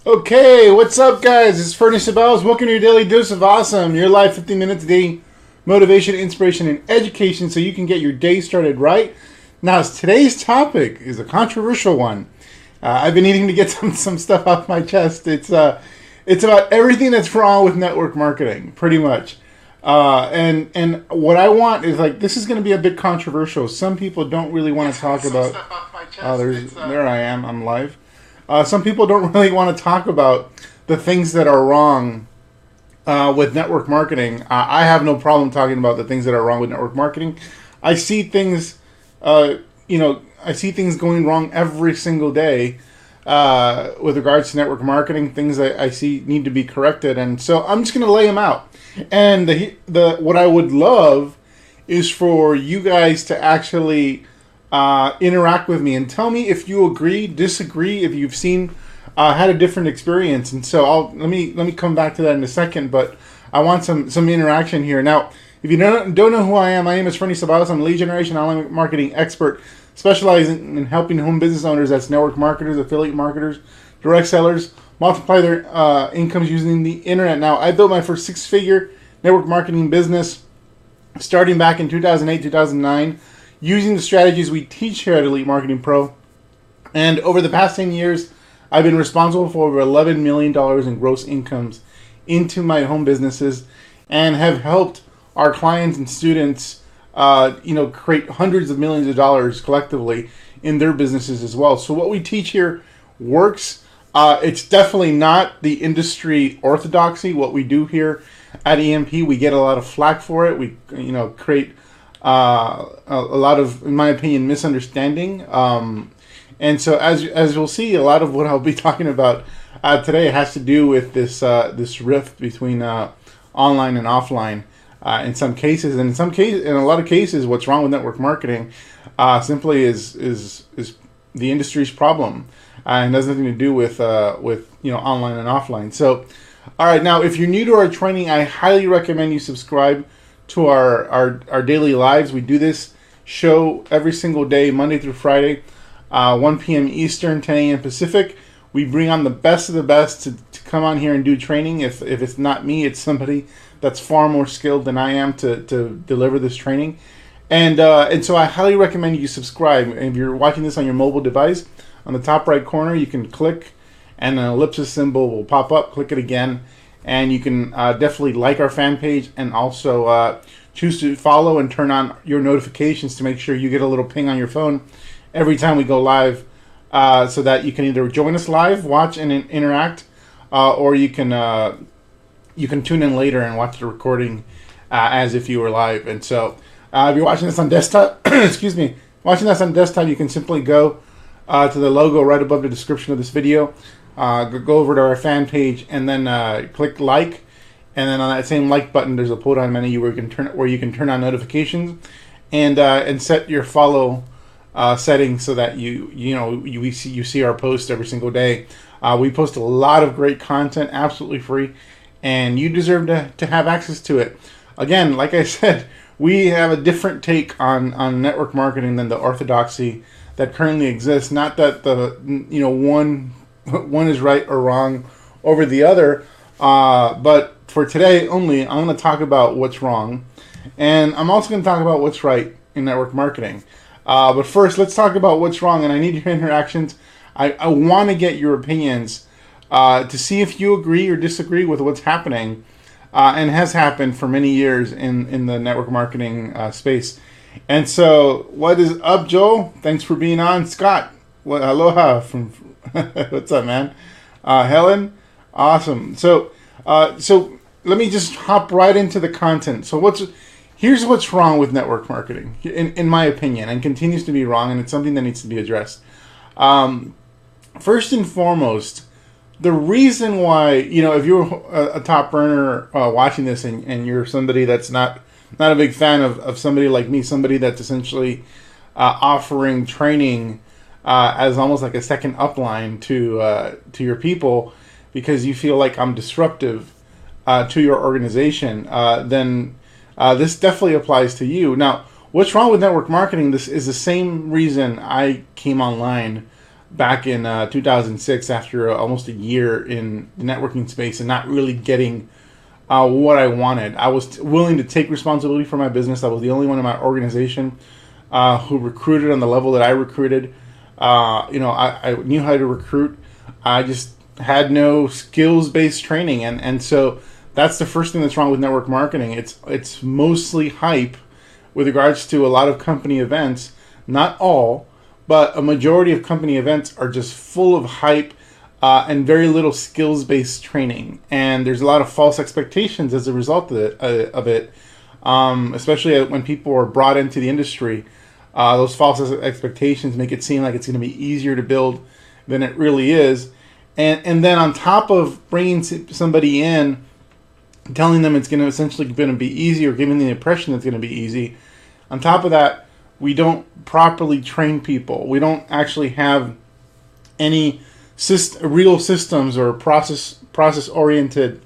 Okay, what's up, guys? It's Furnace Sabels. Welcome to your daily dose of awesome. Your live 15 minutes a day motivation, inspiration, and education so you can get your day started right. Now, today's topic is a controversial one. I've been needing to get some stuff off my chest. It's about everything that's wrong with network marketing, pretty much. And what I want is this is going to be a bit controversial. Some people don't really want to talk about. Oh, there I am. I'm live. Some people don't really want to talk about the things that are wrong with network marketing. I have no problem talking about the things that are wrong with network marketing. I see things, I see things going wrong every single day with regards to network marketing. Things that I see need to be corrected, and so I'm just going to lay them out. And the what I would love is for you guys to actually interact with me and tell me if you agree, disagree, if you've seen, had a different experience. And so let me come back to that in a second. But I want some interaction here. Now, if you don't know who I am, my name is Fernie Sabalas. I'm a lead generation online marketing expert, specializing in helping home business owners, that's network marketers, affiliate marketers, direct sellers, multiply their incomes using the internet. Now, I built my first six-figure network marketing business starting back in 2008, 2009. Using the strategies we teach here at Elite Marketing Pro. And over the past 10 years, I've been responsible for over $11 million in gross incomes into my home businesses and have helped our clients and students create hundreds of millions of dollars collectively in their businesses as well. So what we teach here works. It's definitely not the industry orthodoxy. What we do here at EMP, we get a lot of flack for it. We create a lot of, in my opinion, misunderstanding. And so as you'll see, a lot of what I'll be talking about today has to do with this rift between online and offline in some cases. And in a lot of cases, what's wrong with network marketing simply is the industry's problem. And has nothing to do with online and offline. So, all right, now if you're new to our training, I highly recommend you subscribe to our daily lives. We do this show every single day, Monday through Friday, 1 p.m. Eastern, 10 a.m. Pacific. We bring on the best of the best to come on here and do training. If it's not me, it's somebody that's far more skilled than I am to deliver this training. And so I highly recommend you subscribe. If you're watching this on your mobile device, on the top right corner, you can click and an ellipsis symbol will pop up. Click it again. And you can definitely like our fan page and also choose to follow and turn on your notifications to make sure you get a little ping on your phone every time we go live, so that you can either join us live, watch and interact, or you can tune in later and watch the recording as if you were live. And so if you're watching this on desktop, excuse me, watching this on desktop, you can simply go to the logo right above the description of this video. Go over to our fan page and then click like, and then on that same like button there's a pull down menu where you can turn on notifications and set your follow settings so that you see our posts every single day. We post a lot of great content absolutely free, and you deserve to have access to it. Again, like I said, we have a different take on network marketing than the orthodoxy that currently exists. Not that the one is right or wrong over the other, but for today only, I'm going to talk about what's wrong, and I'm also going to talk about what's right in network marketing. But first, let's talk about what's wrong, and I need your interactions. I want to get your opinions to see if you agree or disagree with what's happening and has happened for many years in the network marketing space. And so, what is up, Joel? Thanks for being on. Scott, aloha from what's up, man? Helen, awesome. So let me just hop right into the content. So here's what's wrong with network marketing, in my opinion, and continues to be wrong, and it's something that needs to be addressed. First and foremost, the reason why, if you're a top earner watching this and you're somebody that's not a big fan of somebody like me, somebody that's essentially offering training as almost like a second upline to your people, because you feel like I'm disruptive to your organization, then this definitely applies to you. Now, what's wrong with network marketing? This is the same reason I came online back in 2006 after almost a year in the networking space and not really getting what I wanted. I was willing to take responsibility for my business. I was the only one in my organization who recruited on the level that I recruited. I knew how to recruit. I just had no skills-based training, and so that's the first thing that's wrong with network marketing. It's mostly hype with regards to a lot of company events. Not all, but a majority of company events are just full of hype and very little skills-based training. And there's a lot of false expectations as a result of it, especially when people are brought into the industry. Those false expectations make it seem like it's going to be easier to build than it really is. And then on top of bringing somebody in, telling them it's going to essentially going to be easy or giving the impression it's going to be easy, on top of that, we don't properly train people. We don't actually have any real systems or process-oriented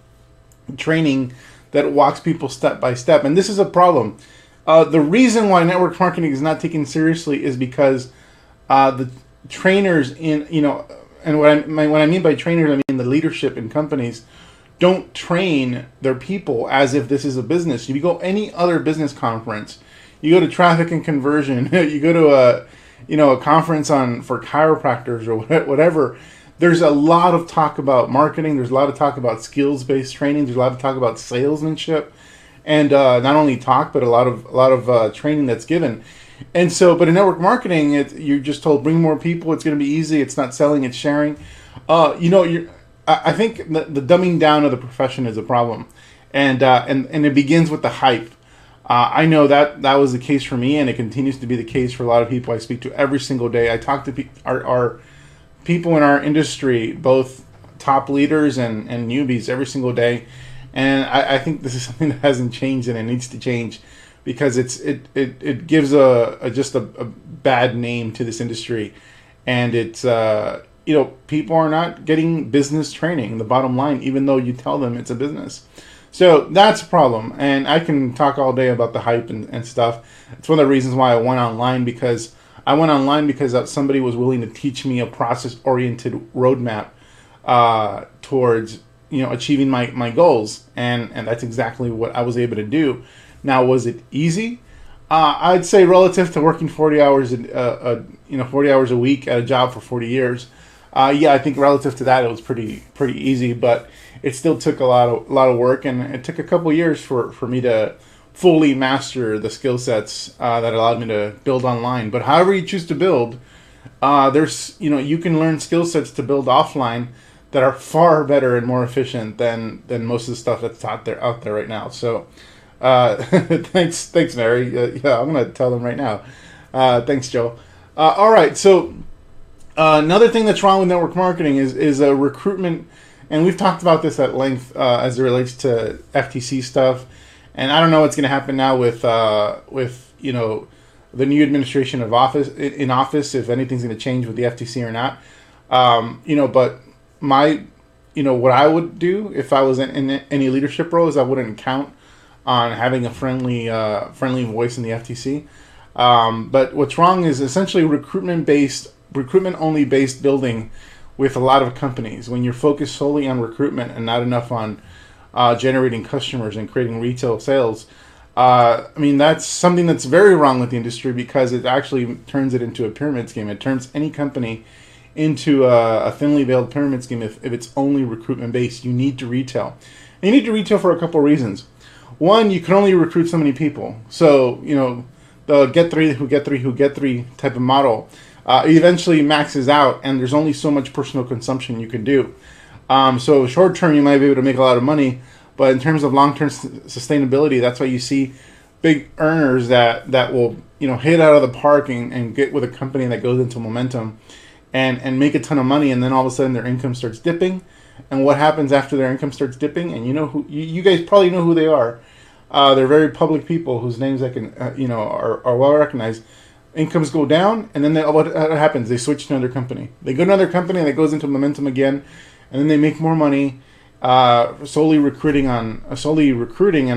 training that walks people step by step. And this is a problem. The reason why network marketing is not taken seriously is because the trainers and what I mean by trainers, I mean the leadership in companies, don't train their people as if this is a business. If you go any other business conference, you go to traffic and conversion, you go to a conference for chiropractors or whatever. There's a lot of talk about marketing. There's a lot of talk about skills-based training. There's a lot of talk about salesmanship, and not only talk, but a lot of training that's given. And so, but in network marketing, you're just told bring more people. It's going to be easy. It's not selling. It's sharing. I think the dumbing down of the profession is a problem, and it begins with the hype. I know that was the case for me, and it continues to be the case for a lot of people I speak to every single day. I talk to our people in our industry, both top leaders and newbies, every single day, and I think this is something that hasn't changed, and it needs to change because it gives just a bad name to this industry, and it's people are not getting business training. The bottom line, even though you tell them it's a business. So that's a problem, and I can talk all day about the hype and stuff. It's one of the reasons why I went online, because somebody was willing to teach me a process-oriented roadmap towards achieving my goals, and that's exactly what I was able to do. Now, was it easy? I'd say relative to working 40 hours 40 hours a week at a job for 40 years. I think relative to that, it was pretty easy, but it still took a lot of work, and it took a couple years for me to fully master the skill sets that allowed me to build online. But however you choose to build, you can learn skill sets to build offline that are far better and more efficient than most of the stuff that's out there right now. So thanks, Mary. I'm gonna tell them right now. Thanks, Joe. All right, so. Another thing that's wrong with network marketing is recruitment, and we've talked about this at length as it relates to FTC stuff. And I don't know what's going to happen now with the new administration in office, if anything's going to change with the FTC or not. But what I would do if I was in any leadership role is I wouldn't count on having a friendly voice in the FTC. But what's wrong is essentially recruitment only based building with a lot of companies. When you're focused solely on recruitment and not enough on generating customers and creating retail sales, that's something that's very wrong with the industry, because it actually turns it into a pyramid scheme. It turns any company into a thinly veiled pyramid scheme if it's only recruitment based. You need to retail. And you need to retail for a couple of reasons. One, you can only recruit so many people. So, the get three who get three type of model eventually maxes out, and there's only so much personal consumption you can do. So short term, you might be able to make a lot of money, but in terms of long-term sustainability, that's why you see big earners that will hit out of the park and get with a company that goes into momentum and make a ton of money, and then all of a sudden their income starts dipping. And what happens after their income starts dipping? And you guys probably know who they are. They're very public people whose names I can are well recognized. Incomes go down, and then what happens? They switch to another company. They go to another company that goes into momentum again, and then they make more money solely recruiting and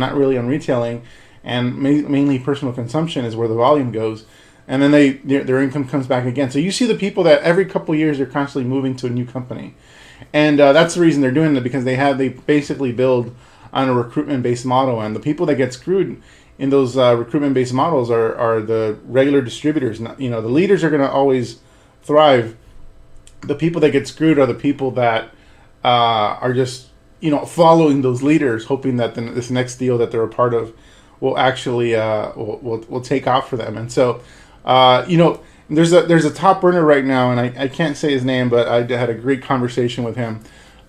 not really on retailing, and mainly personal consumption is where the volume goes. and then their income comes back again. So you see the people that every couple of years they're constantly moving to a new company, and that's the reason they're doing it, because they basically build on a recruitment based model, and the people that get screwed in those recruitment based models are the regular distributors. You know, the leaders are going to always thrive. The people that get screwed are the people that are just, you know, following those leaders, hoping that this next deal that they're a part of will actually will take off for them. And so, you know, there's a top earner right now, and I can't say his name, but I had a great conversation with him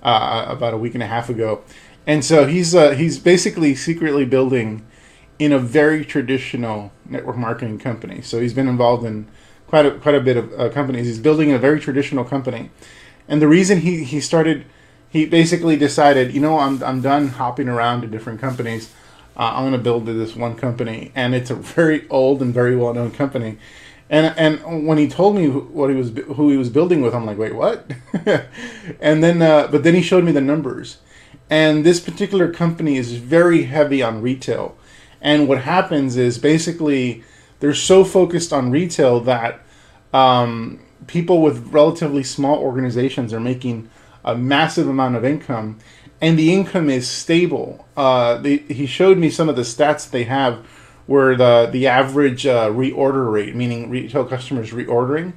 about a week and a half ago. And so he's basically secretly building in a very traditional network marketing company. So he's been involved in quite a bit of companies. He's building a very traditional company, and the reason he basically decided, you know, I'm done hopping around to different companies. I'm going to build this one company, and it's a very old and very well known company. And when he told me who he was building with, I'm like, wait, what? And then but then he showed me the numbers, and this particular company is very heavy on retail. And what happens is basically they're so focused on retail that people with relatively small organizations are making a massive amount of income, and the income is stable. He showed me some of the stats they have, where the average reorder rate, meaning retail customers reordering,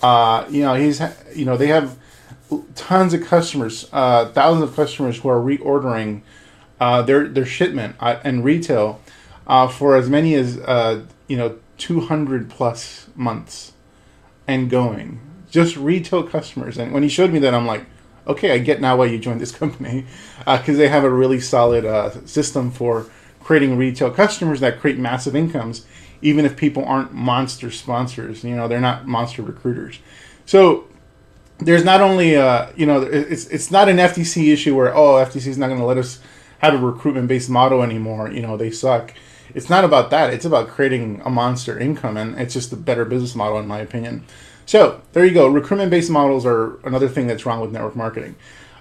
they have tons of customers, thousands of customers who are reordering their shipment and retail for as many as 200 plus months and going. Just retail customers. And when he showed me that, I'm like, okay, I get now why you joined this company, because they have a really solid system for creating retail customers that create massive incomes, even if people aren't monster sponsors. You know, they're not monster recruiters. So there's not only it's not an FTC issue where FTC is not going to let us have a recruitment based model anymore. You know, they suck. It's not about that. It's about creating a monster income, and it's just a better business model, in my opinion. So there you go. Recruitment based models are another thing that's wrong with network marketing.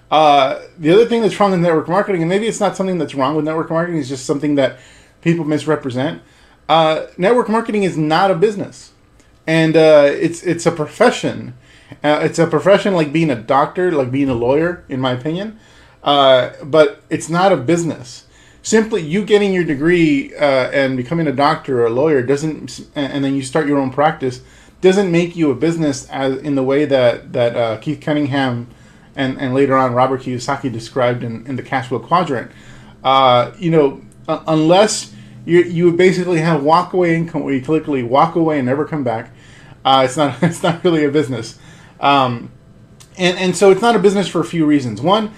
The other thing that's wrong with network marketing, and maybe it's not something that's wrong with network marketing, it's just something that people misrepresent. Network marketing is not a business, and it's a profession. It's a profession like being a doctor, like being a lawyer, in my opinion. But it's not a business. Simply you getting your degree and becoming a doctor or a lawyer doesn't, and then you start your own practice, doesn't make you a business as in the way that Keith Cunningham and later on Robert Kiyosaki described in the cash flow quadrant. Unless you basically have walkaway income where you literally walk away and never come back, it's not really a business. And so it's not a business for a few reasons. One,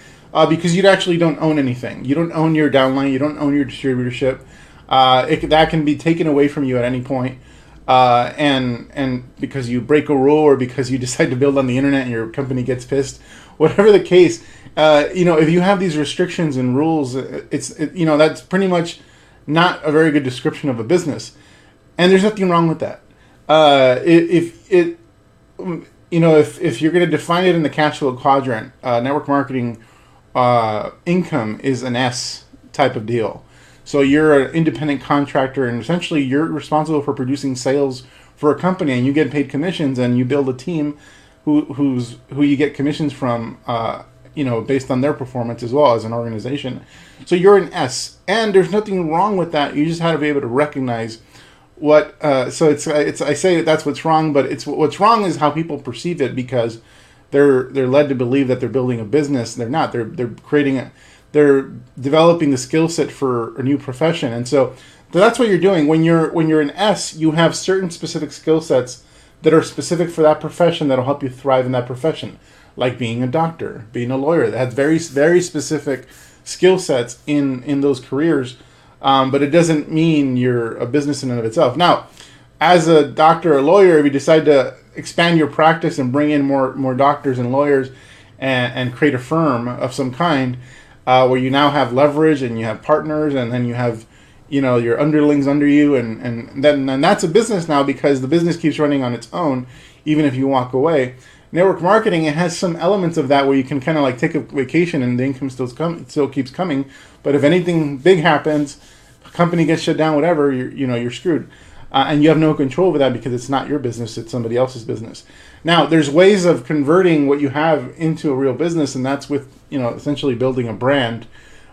because you actually don't own anything. You don't own your downline. You don't own your distributorship. That can be taken away from you at any point. And because you break a rule, or because you decide to build on the internet and your company gets pissed, whatever the case, if you have these restrictions and rules, that's pretty much not a very good description of a business. And there's nothing wrong with that. If you're going to define it in the cash flow quadrant, network marketing income is an S type of deal. So you're an independent contractor, and essentially you're responsible for producing sales for a company, and you get paid commissions, and you build a team who you get commissions from, based on their performance as well as an organization. So you're an S, and there's nothing wrong with that. You just have to be able to recognize what. So I say that's what's wrong, but what's wrong is how people perceive it, because they're led to believe that they're building a business. They're not. They're developing the skill set for a new profession. And so that's what you're doing. When you're an S, you have certain specific skill sets that are specific for that profession that'll help you thrive in that profession, like being a doctor, being a lawyer. That has very, very specific skill sets in those careers, but it doesn't mean you're a business in and of itself. Now, as a doctor or lawyer, if you decide to expand your practice and bring in more doctors and lawyers and create a firm of some kind, where you now have leverage and you have partners, and then you have, your underlings under you, and that's a business now, because the business keeps running on its own, even if you walk away. Network marketing, it has some elements of that where you can kind of like take a vacation and the income still keeps coming. But if anything big happens, a company gets shut down, whatever, you're screwed. and you have no control over that because it's not your business, it's somebody else's business. Now, there's ways of converting what you have into a real business, and that's with, essentially building a brand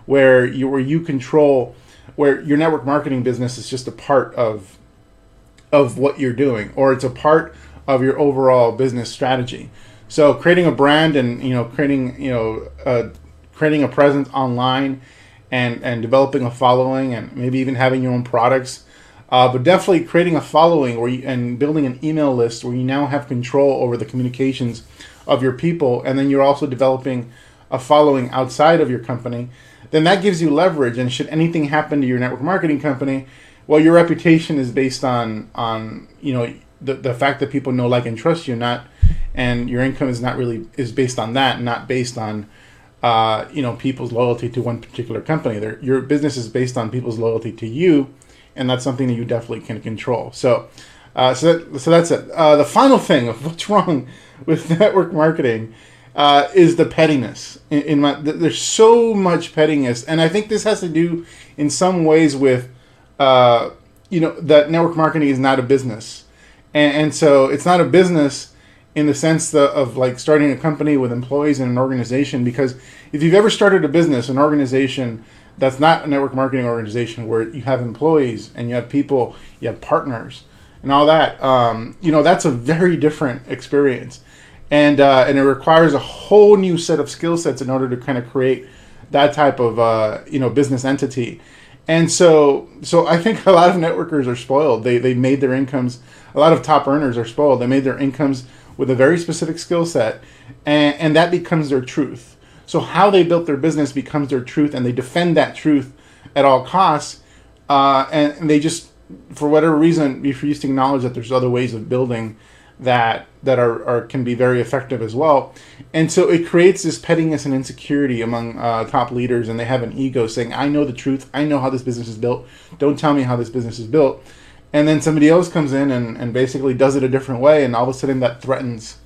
where you control, where your network marketing business is just a part of what you're doing, or it's a part of your overall business strategy. So creating a brand and creating a presence online and developing a following and maybe even having your own products, but definitely creating a following and building an email list where you now have control over the communications of your people, and then you're also developing a following outside of your company. Then that gives you leverage, and should anything happen to your network marketing company, well, your reputation is based on the fact that people know, like, and trust you, and your income is based on that, not based on people's loyalty to one particular company. Your business is based on people's loyalty to you, and that's something that you definitely can control. So that's it. The final thing of what's wrong with network marketing is the pettiness. There's so much pettiness, and I think this has to do in some ways with that network marketing is not a business, and so it's not a business in the sense of like starting a company with employees in an organization. Because if you've ever started a business, an organization that's not a network marketing organization, where you have employees and you have people, you have partners, and all that, that's a very different experience, and it requires a whole new set of skill sets in order to kind of create that type of business entity. And so I think a lot of networkers are spoiled. They made their incomes. A lot of top earners are spoiled. They made their incomes with a very specific skill set, and that becomes their truth. So how they built their business becomes their truth, and they defend that truth at all costs. And they just, for whatever reason, refuse to acknowledge that there's other ways of building that can be very effective as well. And so it creates this pettiness and insecurity among top leaders, and they have an ego saying, I know the truth, I know how this business is built, don't tell me how this business is built. And then somebody else comes in and basically does it a different way, and all of a sudden that threatens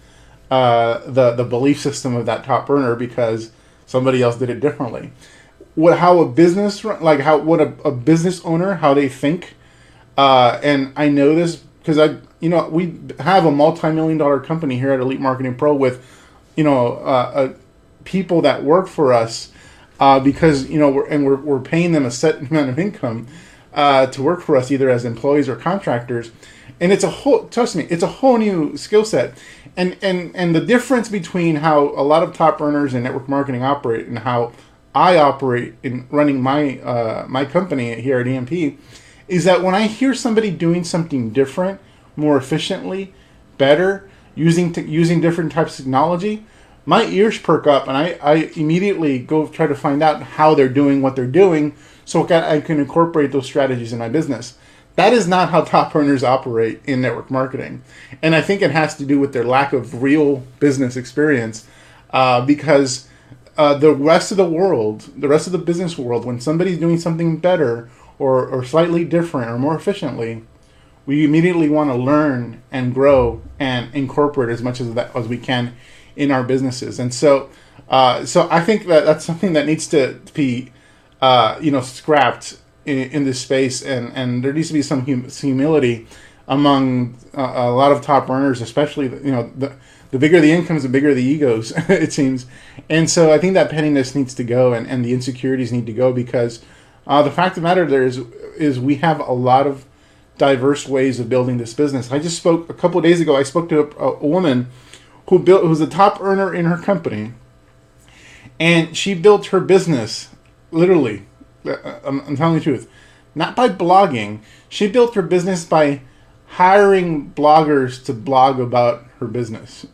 the belief system of that top earner because somebody else did it differently. What a business owner, how they think, and I know this because we have a multi-million-dollar company here at Elite Marketing Pro with people that work for us because we're paying them a set amount of income to work for us, either as employees or contractors, and trust me, it's a whole new skill set, and the difference between how a lot of top earners in network marketing operate and how I operate in running my company here at EMP is that when I hear somebody doing something different, more efficiently, better, using different types of technology, my ears perk up, and I immediately go try to find out how they're doing what they're doing, so I can incorporate those strategies in my business. That is not how top earners operate in network marketing, and I think it has to do with their lack of real business experience, because the rest of the business world, when somebody's doing something better or slightly different or more efficiently, we immediately want to learn and grow and incorporate as much as we can in our businesses. And so I think that's something that needs to be scrapped in this space, and there needs to be some humility among a lot of top earners, especially the bigger the incomes, the bigger the egos, it seems. And so I think that pettiness needs to go, and the insecurities need to go, because the fact of the matter there is we have a lot of diverse ways of building this business. I just spoke a couple of days ago. I spoke to a woman who's a top earner in her company, and she built her business literally. I'm telling the truth, not by blogging. She built her business by hiring bloggers to blog about her business.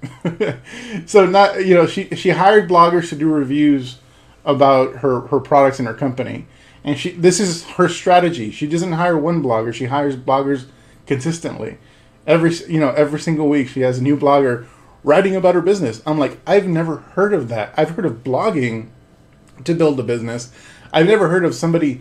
So she hired bloggers to do reviews about her products in her company. And this is her strategy. She doesn't hire one blogger. She hires bloggers consistently. Every single week she has a new blogger writing about her business. I'm like, I've never heard of that. I've heard of blogging to build a business. I've never heard of somebody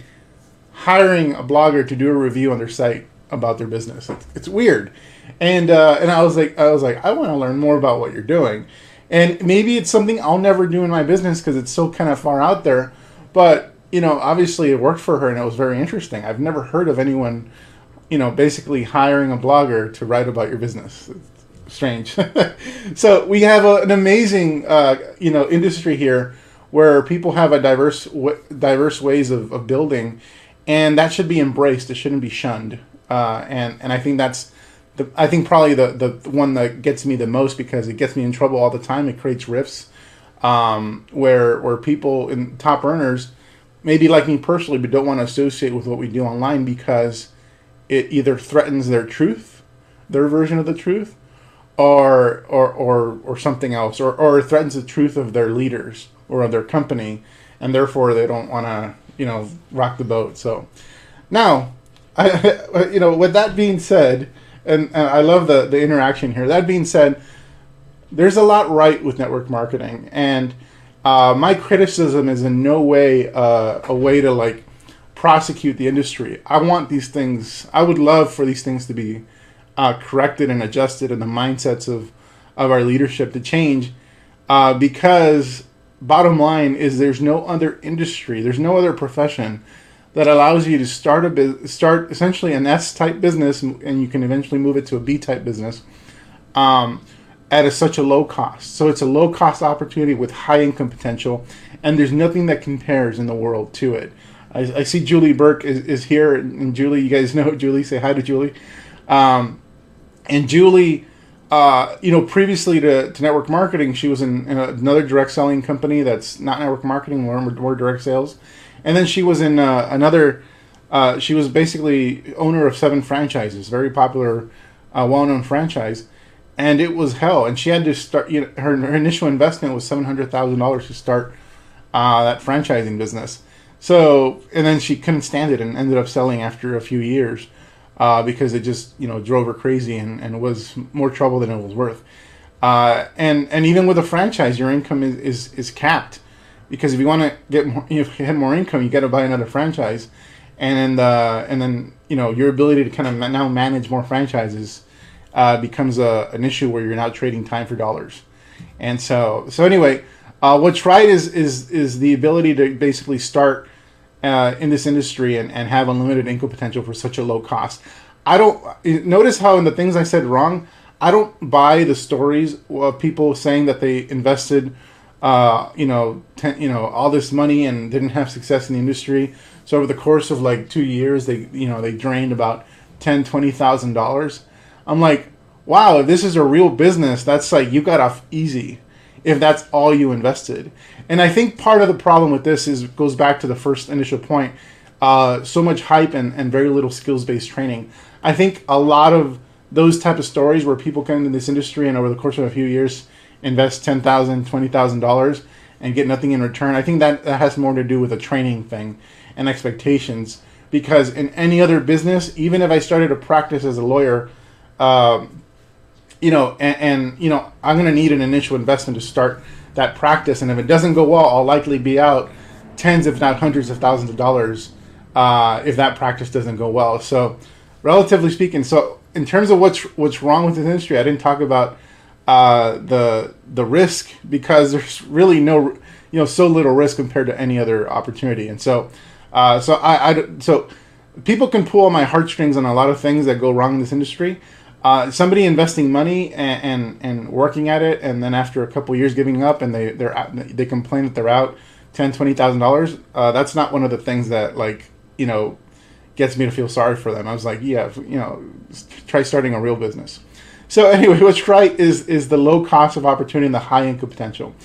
hiring a blogger to do a review on their site about their business. It's weird. And I was like, I want to learn more about what you're doing. And maybe it's something I'll never do in my business because it's so kind of far out there. But obviously it worked for her, and it was very interesting. I've never heard of anyone basically hiring a blogger to write about your business. It's strange. So we have an amazing, industry here where people have a diverse ways of building, and that should be embraced. It shouldn't be shunned. And I think that's I think probably the one that gets me the most, because it gets me in trouble all the time. It creates rifts, where people in top earners, maybe like me personally, but don't want to associate with what we do online because it either threatens their truth, their version of the truth, or something else, or threatens the truth of their leaders or of their company, and therefore they don't want to rock the boat. So now, with that being said, and I love the interaction here. That being said, there's a lot right with network marketing, and my criticism is in no way a way to like prosecute the industry. I want these things. I would love for these things to be corrected and adjusted, and the mindsets of our leadership to change, because bottom line is there's no other industry, there's no other profession that allows you to start essentially an S-type business, and you can eventually move it to a B-type business at such a low cost. So it's a low-cost opportunity with high income potential, and there's nothing that compares in the world to it. I see Julie Burke is here, and Julie, you guys know Julie. Say hi to Julie. And Julie, previously to network marketing, she was in another direct selling company that's not network marketing, more direct sales. And then she was in another, she was basically owner of 7 franchises, very popular, well-known franchise. And it was hell. And she had to start, her initial investment was $700,000 to start that franchising business. So, and then she couldn't stand it and ended up selling after a few years because it just, drove her crazy and was more trouble than it was worth. And even with a franchise, your income is capped, because if you want to get more income, you got to buy another franchise, and then your ability to kind of now manage more franchises becomes an issue where you're now trading time for dollars. And so anyway, what's right is the ability to basically start in this industry and have unlimited income potential for such a low cost. I don't notice how in the things I said wrong, I don't buy the stories of people saying that they invested all this money and didn't have success in the industry. So over the course of like 2 years, they drained about $10,000-$20,000. I'm like, wow, if this is a real business, that's like you got off easy if that's all you invested. And I think part of the problem with this goes back to the first initial point. So much hype and very little skills-based training. I think a lot of those type of stories where people come into this industry and over the course of a few years invest $10,000, $20,000 and get nothing in return, I think that has more to do with a training thing and expectations. Because in any other business, even if I started a practice as a lawyer, I'm going to need an initial investment to start that practice, and if it doesn't go well, I'll likely be out tens, if not hundreds of thousands of dollars if that practice doesn't go well. So, relatively speaking, so in terms of what's wrong with this industry, I didn't talk about the risk, because there's really so little risk compared to any other opportunity, and so people can pull on my heartstrings on a lot of things that go wrong in this industry. Somebody investing money and working at it, and then after a couple of years giving up, and they complain that they're out $10,000-$20,000. That's not one of the things that gets me to feel sorry for them. I was like, yeah, try starting a real business. So anyway, what's right is the low cost of opportunity and the high income potential.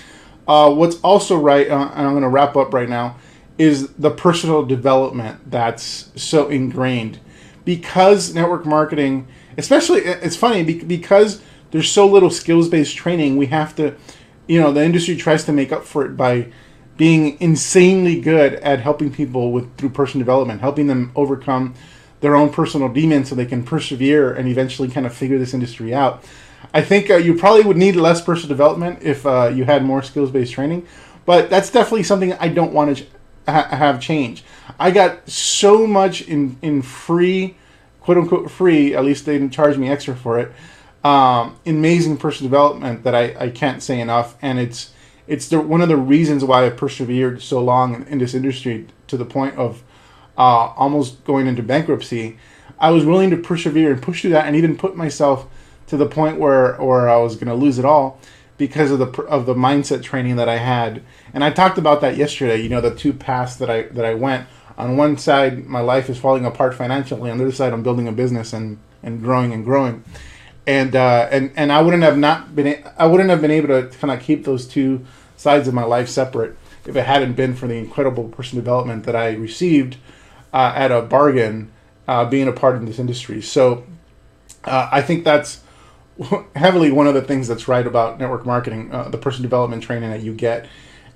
What's also right, and I'm going to wrap up right now, is the personal development that's so ingrained, because network marketing. Especially, it's funny because there's so little skills-based training. We have to, the industry tries to make up for it by being insanely good at helping people through personal development, helping them overcome their own personal demons so they can persevere and eventually kind of figure this industry out. I think you probably would need less personal development if you had more skills-based training, but that's definitely something I don't want to have change. I got so much in free, quote unquote free, at least they didn't charge me extra for it, amazing personal development that I can't say enough. And it's one of the reasons why I persevered so long in this industry to the point of almost going into bankruptcy. I was willing to persevere and push through that, and even put myself to the point where I was going to lose it all because of the mindset training that I had. And I talked about that yesterday. You know, the two paths that I went. On one side, my life is falling apart financially. On the other side, I'm building a business and growing and growing. And I wouldn't have been able to kind of keep those two sides of my life separate if it hadn't been for the incredible personal development that I received at a bargain, being a part of this industry. So I think that's heavily one of the things that's right about network marketing, the personal development training that you get.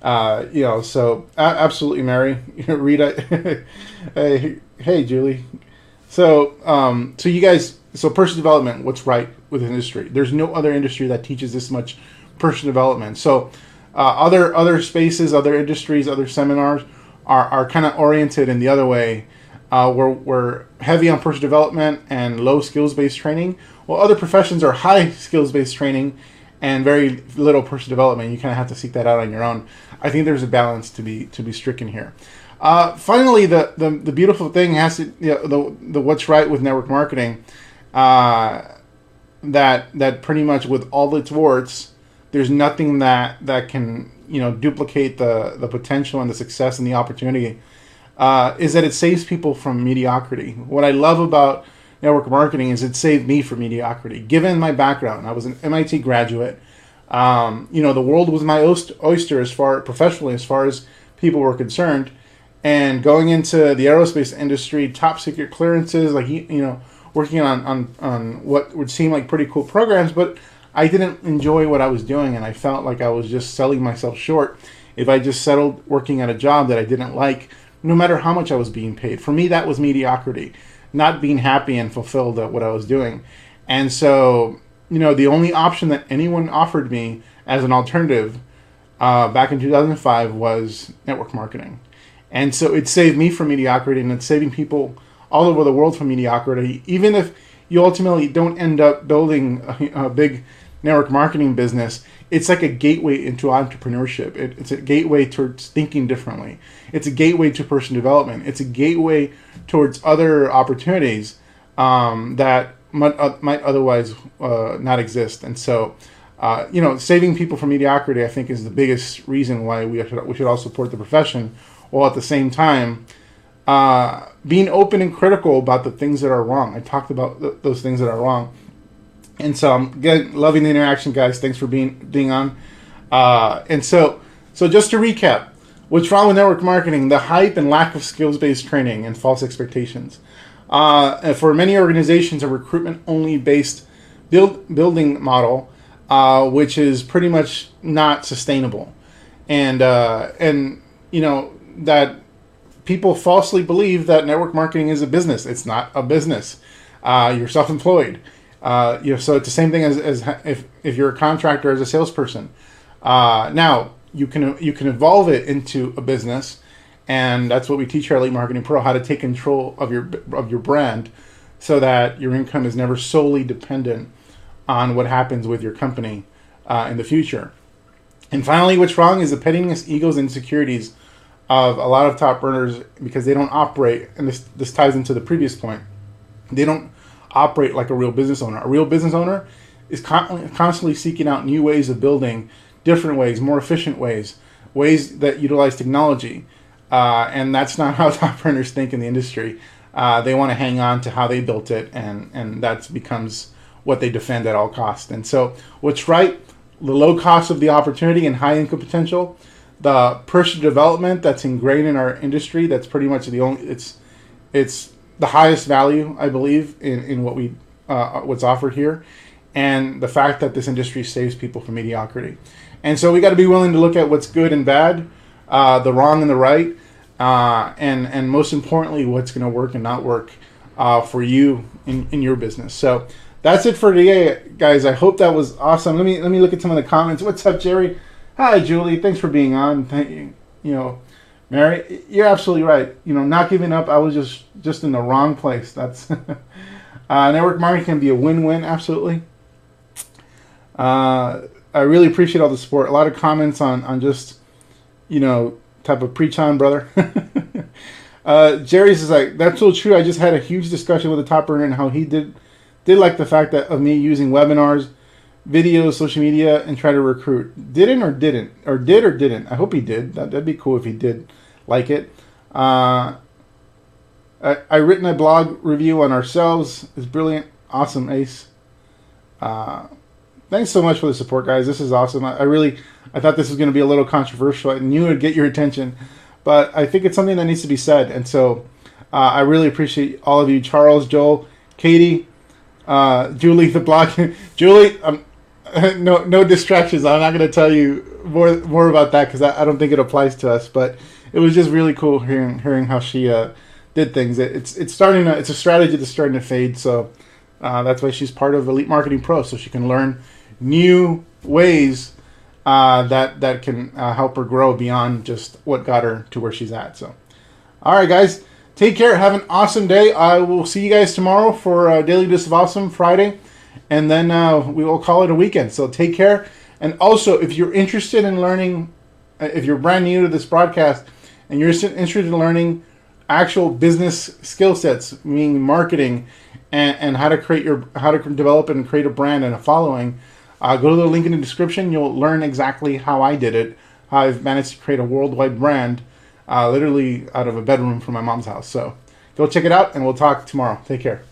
So absolutely, Mary, Rita, hey, Julie. So you guys, so personal development, what's right with the industry? There's no other industry that teaches this much personal development. So other spaces, other industries, other seminars are kind of oriented in the other way. We're heavy on personal development and low skills-based training, while other professions are high skills-based training and very little personal development. You kind of have to seek that out on your own. I think there's a balance to be stricken here. Finally, the beautiful thing has to, the what's right with network marketing, that pretty much with all its warts, there's nothing that can duplicate the potential and the success and the opportunity. Is that it saves people from mediocrity. What I love about network marketing is it saved me from mediocrity. Given my background, I was an MIT graduate. The world was my oyster professionally as far as people were concerned. And going into the aerospace industry, top secret clearances, working on what would seem like pretty cool programs, but I didn't enjoy what I was doing, and I felt like I was just selling myself short if I just settled working at a job that I didn't like, no matter how much I was being paid. For me, that was mediocrity, not being happy and fulfilled at what I was doing. And so, the only option that anyone offered me as an alternative back in 2005 was network marketing. And so it saved me from mediocrity, and it's saving people all over the world from mediocrity. Even if you ultimately don't end up building a big network marketing business, it's like a gateway into entrepreneurship. It's a gateway towards thinking differently. It's a gateway to personal development. It's a gateway towards other opportunities that might otherwise not exist. And so, saving people from mediocrity, I think, is the biggest reason why we should all support the profession, while at the same time being open and critical about the things that are wrong. I talked about those things that are wrong. And so I'm again loving the interaction, guys. Thanks for being on. And so just to recap, what's wrong with network marketing? The hype and lack of skills-based training and false expectations. For many organizations, a recruitment-only based building model, which is pretty much not sustainable, and that people falsely believe that network marketing is a business. It's not a business. You're self-employed. So it's the same thing as if you're a contractor as a salesperson. Now you can evolve it into a business, and that's what we teach our Elite Marketing Pro: how to take control of your brand, so that your income is never solely dependent on what happens with your company in the future. And finally, what's wrong is the pettiness, egos, and insecurities of a lot of top earners, because they don't operate, and this ties into the previous point. They don't operate like a real business owner. A real business owner is constantly seeking out new ways of building, different ways, more efficient ways that utilize technology. And that's not how top earners think in the industry. They want to hang on to how they built it, and that becomes what they defend at all costs. And so what's right, the low cost of the opportunity and high income potential, the personal development that's ingrained in our industry, that's pretty much it's the highest value, I believe, in what what's offered here, and the fact that this industry saves people from mediocrity. And so we got to be willing to look at what's good and bad, the wrong and the right, and most importantly, what's going to work and not work for you in your business. So that's it for today, guys. I hope that was awesome. Let me look at some of the comments. What's up, Jerry? Hi, Julie. Thanks for being on. Thank you. Mary, you're absolutely right. Not giving up. I was just in the wrong place. That's network marketing can be a win-win. Absolutely. I really appreciate all the support. A lot of comments on just type of preach on, brother. Jerry's is like, that's so true. I just had a huge discussion with a top earner and how he did like the fact that of me using webinars, videos, social media, and try to recruit. Didn't or didn't, or did or didn't. I hope he did. That'd be cool if he did like it. I written a blog review on ourselves. It's brilliant, awesome, Ace. Thanks so much for the support, guys. This is awesome. I thought this was going to be a little controversial. I knew it would get your attention, but I think it's something that needs to be said. And so I really appreciate all of you, Charles, Joel, Katie, Julie, the blog. Julie, no distractions. I'm not going to tell you more about that because I don't think it applies to us. But it was just really cool hearing how she did things. It's starting. It's a strategy that's starting to fade. So that's why she's part of Elite Marketing Pro, so she can learn new ways that can help her grow beyond just what got her to where she's at. So, all right, guys, take care. Have an awesome day. I will see you guys tomorrow for Daily Dose of Awesome Friday, and then we will call it a weekend. So take care. And also, if you're interested in learning, if you're brand new to this broadcast and you're interested in learning actual business skill sets, meaning marketing and how to develop and create a brand and a following, go to the link in the description. You'll learn exactly how I did it, how I've managed to create a worldwide brand, literally out of a bedroom from my mom's house. So go check it out, and we'll talk tomorrow. Take care.